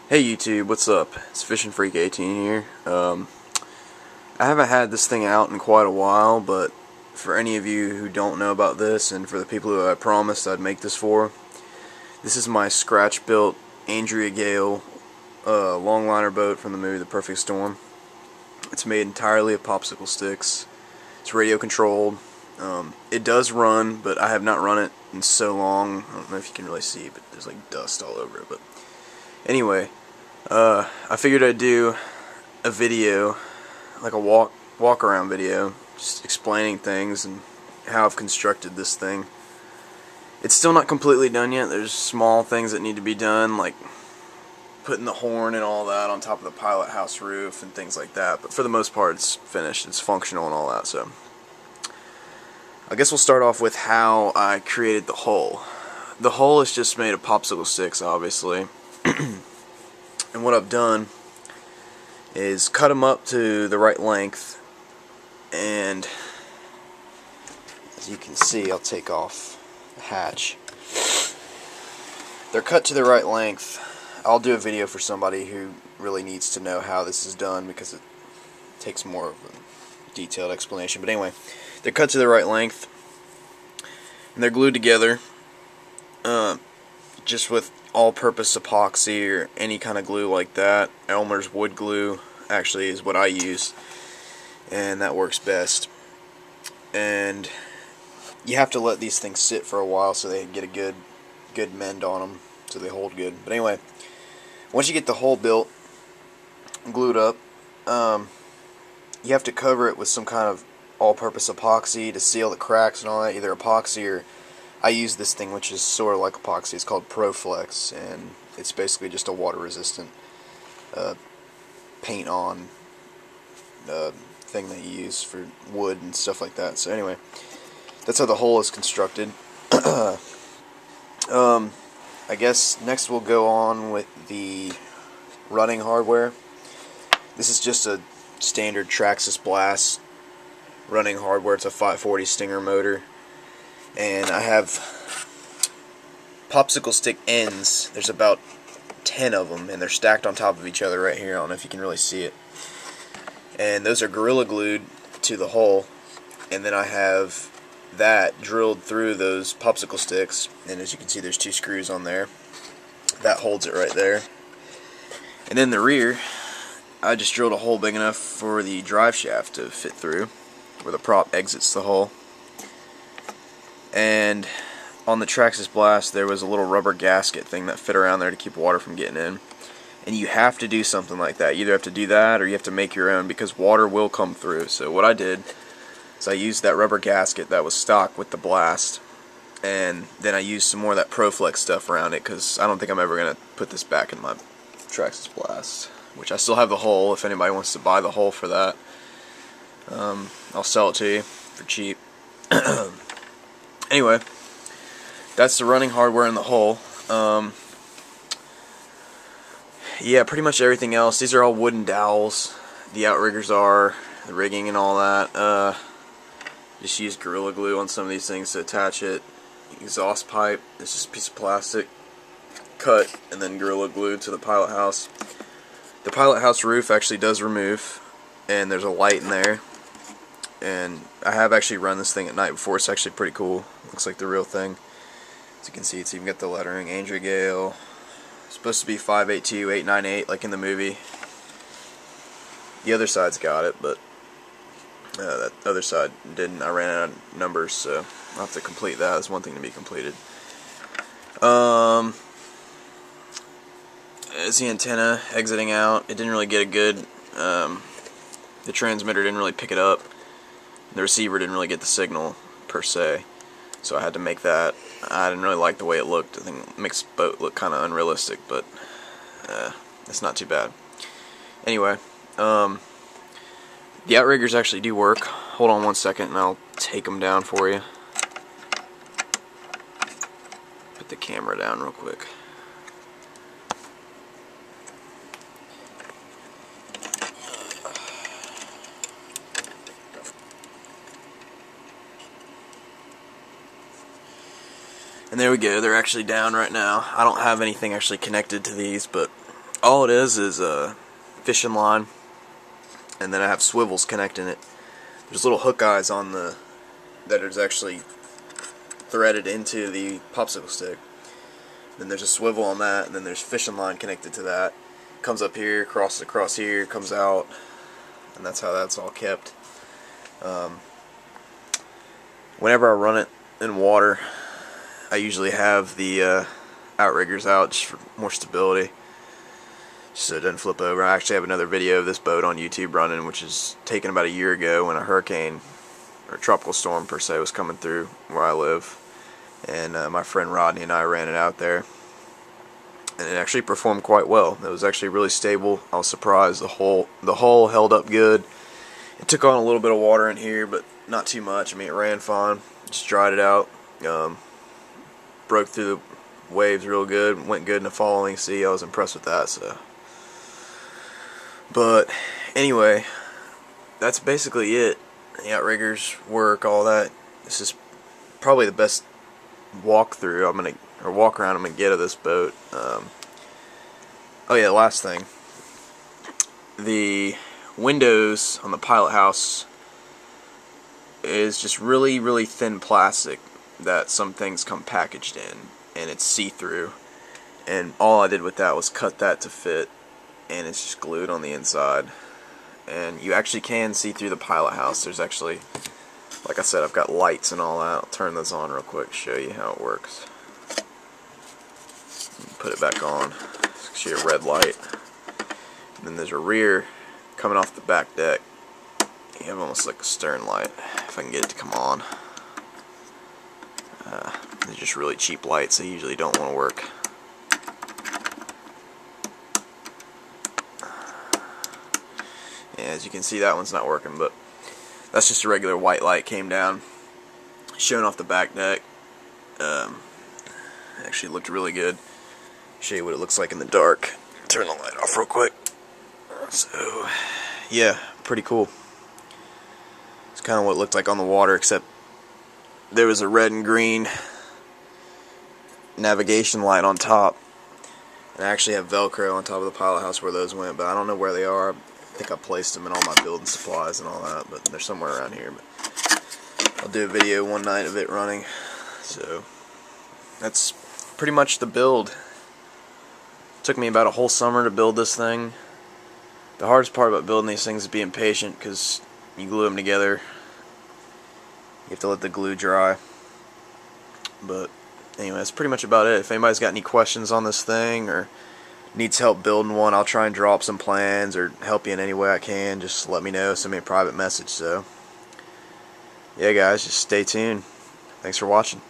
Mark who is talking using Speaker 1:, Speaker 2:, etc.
Speaker 1: Hey YouTube, what's up? It's Fishing Freak 18 here. I haven't had this thing out in quite a while, but for any of you who don't know about this, and for the people who I promised I'd make this for, this is my scratch-built Andrea Gail longliner boat from the movie The Perfect Storm. It's made entirely of popsicle sticks. It's radio controlled. It does run, but I have not run it in so long. I don't know if you can really see, but there's like dust all over it. But anyway, I figured I'd do a video, like a walk around video, just explaining things and how I've constructed this thing. It's still not completely done yet. There's small things that need to be done, like putting the horn and all that on top of the pilot house roof and things like that. But for the most part, it's finished. It's functional and all that. So I guess we'll start off with how I created the hull. The hull is just made of popsicle sticks, obviously. And what I've done is cut them up to the right length, and as you can see, I'll take off the hatch. They're cut to the right length. I'll do a video for somebody who really needs to know how this is done because it takes more of a detailed explanation. But anyway, they're cut to the right length, and they're glued together just with all-purpose epoxy or any kind of glue like that. Elmer's wood glue actually is what I use, and that works best. And you have to let these things sit for a while so they get a good mend on them, so they hold good. But anyway, once you get the hull built and glued up, you have to cover it with some kind of all-purpose epoxy to seal the cracks and all that, either epoxy or I use this thing which is sort of like epoxy. It's called ProFlex, and it's basically just a water-resistant paint-on thing that you use for wood and stuff like that. So anyway, that's how the hull is constructed. I guess next we'll go on with the running hardware. This is just a standard Traxxas Blast running hardware. It's a 540 Stinger motor. And I have popsicle stick ends. There's about 10 of them, and they're stacked on top of each other right here. I don't know if you can really see it. And those are Gorilla glued to the hull. And then I have that drilled through those popsicle sticks. And as you can see, there's 2 screws on there. That holds it right there. And in the rear, I just drilled a hole big enough for the drive shaft to fit through, where the prop exits the hull. And on the Traxxas Blast, there was a little rubber gasket thing that fit around there to keep water from getting in. And you have to do something like that. You either have to do that or you have to make your own, because water will come through. So what I did is I used that rubber gasket that was stock with the Blast, and then I used some more of that ProFlex stuff around it, because I don't think I'm ever going to put this back in my Traxxas Blast, which I still have the hull if anybody wants to buy the hull for that. I'll sell it to you for cheap. Anyway, that's the running hardware in the hull. Yeah, pretty much everything else. These are all wooden dowels. The outriggers are, the rigging and all that. Just use Gorilla Glue on some of these things to attach it. Exhaust pipe, it's just a piece of plastic cut and then Gorilla Glue to the pilot house. The pilot house roof actually does remove, and there's a light in there. And I have actually run this thing at night before. It's actually pretty cool. Looks like the real thing. As you can see, it's even got the lettering, Andrea Gail. It's supposed to be 582898, like in the movie. The other side's got it, but that other side didn't. I ran out of numbers, so I'll have to complete that. That's one thing to be completed. As the antenna exiting out, it didn't really get a good, the transmitter didn't really pick it up. The receiver didn't really get the signal, per se, so I had to make that. I didn't really like the way it looked. I think it makes the boat look kind of unrealistic, but it's not too bad. Anyway, the outriggers actually do work. Hold on one second and I'll take them down for you. Put the camera down real quick. And there we go, they're actually down right now. I don't have anything actually connected to these, but All it is a fishing line, and then I have swivels connecting it. There's little hook eyes on the that is actually threaded into the popsicle stick. Then there's a swivel on that, and then there's fishing line connected to that. Comes up here, crosses across here, comes out, and that's how that's all kept. Whenever I run it in water, I usually have the outriggers out just for more stability, just so it doesn't flip over. I actually have another video of this boat on YouTube running, which is taken about a year ago when a hurricane, or tropical storm per se, was coming through where I live, and my friend Rodney and I ran it out there, and it actually performed quite well. It was actually really stable. I was surprised. The hull held up good. It took on a little bit of water in here, but not too much. I mean, it ran fine. Just dried it out. Broke through the waves real good. Went good in the following sea. I was impressed with that. So, but anyway, that's basically it. The outriggers work, all that. This is probably the best walk around I'm gonna get of this boat. Oh yeah, last thing. The windows on the pilot house is just really, really thin plastic that some things come packaged in, and it's see-through. And all I did with that was cut that to fit, and it's just glued on the inside. And you actually can see through the pilot house. There's actually, like I said, I've got lights and all that. I'll turn those on real quick, show you how it works. Put it back on. See a red light. And then there's a rear coming off the back deck. You have almost like a stern light, if I can get it to come on. They're just really cheap lights. They usually don't want to work. Yeah, as you can see, that one's not working, but that's just a regular white light came down, showing off the back deck. Actually looked really good. Show you what it looks like in the dark. Turn the light off real quick. So, yeah, pretty cool. It's kind of what it looked like on the water, except there was a red and green navigation light on top. And I actually have Velcro on top of the pilot house where those went, but I don't know where they are. I think I placed them in all my building supplies and all that, but they're somewhere around here. But I'll do a video one night of it running. So that's pretty much the build. Took me about a whole summer to build this thing. The hardest part about building these things is being patient, because you glue them together. You have to let the glue dry. But anyway, that's pretty much about it. If anybody's got any questions on this thing or needs help building one, I'll try and draw up some plans or help you in any way I can. Just let me know. Send me a private message. So yeah, guys, just stay tuned. Thanks for watching.